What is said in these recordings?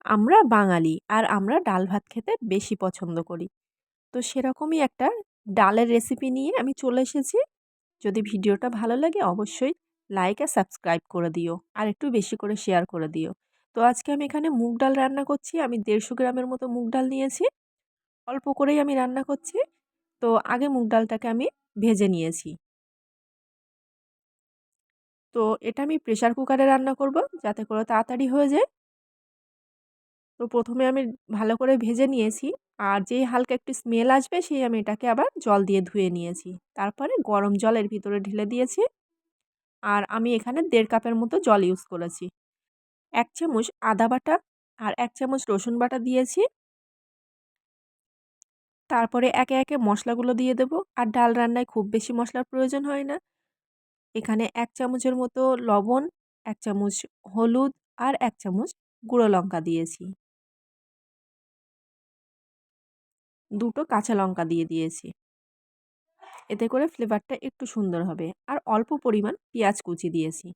আমরা বাঙালি আর আমরা ডাল ভাত খেতে বেশি পছন্দ করি। তো সেরকমই একটা ডালের রেসিপি নিয়ে আমি চলে এসেছি। যদি ভিডিওটা ভালো লাগে অবশ্যই লাইক আর সাবস্ক্রাইব করে দিও। আর একটু বেশি করে শেয়ার করে দিও। তো আজকে আমি এখানে মুগ ডাল রান্না করছি। আমি ১৫০ গ্রামের মতো মুগ ডাল নিয়েছি। অল্প করেই আমি রান্না করছি। তো আগে মুগ ডালটাকে আমি ভেজে নিয়েছি। তো এটা আমি প্রেশার কুকারে রান্না করব যাতে করে তাড়াতাড়ি হয়ে যায়। তো ১ম এ আমি ভালো করে ভেজে নিয়েছি। আর যেই হালকা একটু স্মেল আসবে সেই আমি এটাকে আবার জল দিয়ে ধুয়ে নিয়েছি। তারপরে গরম জল এর ভিতরে ঢেলে দিয়েছি। আর আমি এখানে ১.৫ কাপের মতো জল ইউজ করেছি। ১ চামচ আদা বাটা আর ১ চামচ রসুন বাটা দিয়েছি। তারপরে একে, একে মশলাগুলো দিয়ে দেব। আর ডাল রান্নায় খুব বেশি মশলার প্রয়োজন হয় না। এখানে ১ চামচের মতো লবণ, ১ চামচ হলুদ আর ১ চামচ গুঁড়ো লঙ্কা দিয়েছি। ২ টো কাঁচা লঙ্কা দিয়ে দিয়েছি। এতে করে ফ্লেভারটা একটু সুন্দর হবে। আর অল্প পরিমাণ পেঁয়াজ কুচি দিয়েছি।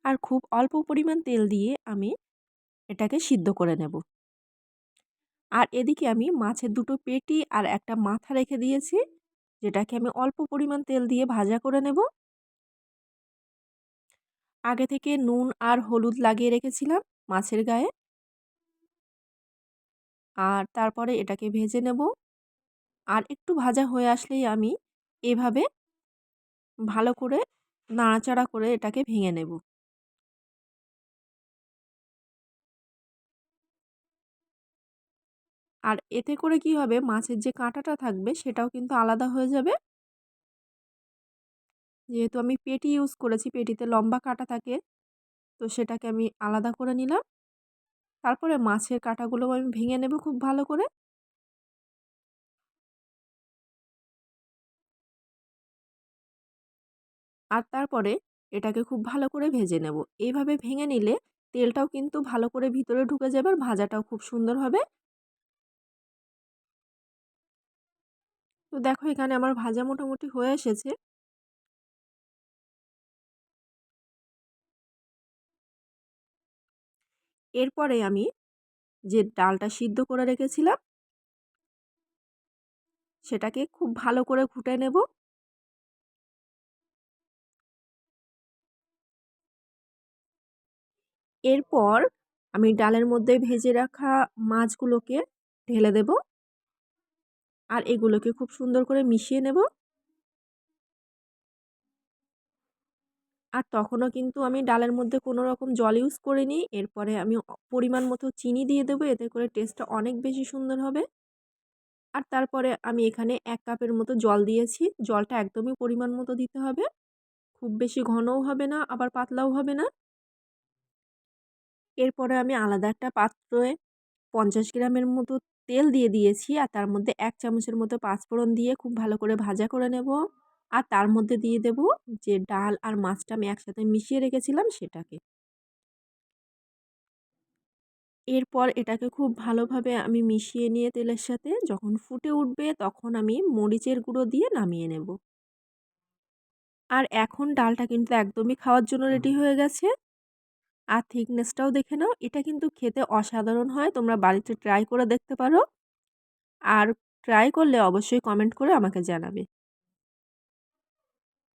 আর খুব অল্প পরিমাণ তেল দিয়ে আমি এটাকে সিদ্ধ করে নেব। আর এদিকে আমি মাছের ২ টো পেটি আর একটা মাথা রেখে দিয়েছি, যেটাকে আমি অল্প পরিমাণ তেল দিয়ে ভাজা করে নেব। আগে থেকে নুন আর হলুদ লাগিয়ে রেখেছিলাম মাছের গায়ে। আর তারপরে এটাকে ভেজে নেব। আর একটু ভাজা হয়ে আসলেই আমি এভাবে ভালো করে নাড়াচাড়া করে এটাকে ভেঙে নেব। আর এতে করে কি হবে, মাছের যে কাঁটাটা থাকবে সেটাও কিন্তু আলাদা হয়ে যাবে। যেহেতু আমি পেটি ইউজ করেছি, পেটিতে লম্বা কাঁটা থাকে, তো সেটাকে আমি আলাদা করে নিলাম। তারপরে মাছের কাঁটাগুলো আমি ভেঙে নেব খুব ভালো করে। আর তারপরে এটাকে খুব ভালো করে ভেজে নেব। এইভাবে ভেঙে নিলে তেলটাও কিন্তু ভালো করে ভিতরে ঢুকে যাবে আর ভাজাটাও খুব সুন্দর হবে। তো দেখো এখানে আমার ভাজা মোটামুটি হয়ে এসেছে। এরপরে আমি যে ডালটা সিদ্ধ করে রেখেছিলাম সেটাকে খুব ভালো করে ঘুটে নেব। এরপর আমি ডালের মধ্যে ভেজে রাখা মাছগুলোকে ঢেলে দেব। আর এগুলোকে খুব সুন্দর করে মিশিয়ে নেব। আর তখনও কিন্তু আমি ডালের মধ্যে কোনো রকম জল ইউজ করিনি। এরপরে আমি পরিমাণ মতো চিনি দিয়ে দেবো, এতে করে টেস্টটা অনেক বেশি সুন্দর হবে। আর তারপরে আমি এখানে ১ কাপের মতো জল দিয়েছি। জলটা একদমই পরিমাণ মতো দিতে হবে। খুব বেশি ঘনও হবে না, আবার পাতলাও হবে না। এরপরে আমি আলাদা একটা পাত্রে ৫০ গ্রামের মতো তেল দিয়ে দিয়েছি। আর তার মধ্যে ১ চামচের মতো পাঁচফোড়ন দিয়ে খুব ভালো করে ভাজা করে নেব। আর তার মধ্যে দিয়ে দেব যে ডাল আর মাছটা আমি একসাথে মিশিয়ে রেখেছিলাম সেটাকে। এরপর এটাকে খুব ভালোভাবে আমি মিশিয়ে নিয়ে তেলের সাথে যখন ফুটে উঠবে তখন আমি মরিচের গুঁড়ো দিয়ে নামিয়ে নেব। আর এখন ডালটা কিন্তু একদমই খাওয়ার জন্য রেডি হয়ে গেছে। আর থিকনেসটাও দেখে নাও। এটা কিন্তু খেতে অসাধারণ হয়। তোমরা বাড়িতে ট্রাই করে দেখতে পারো। আর ট্রাই করলে অবশ্যই কমেন্ট করে আমাকে জানাবে।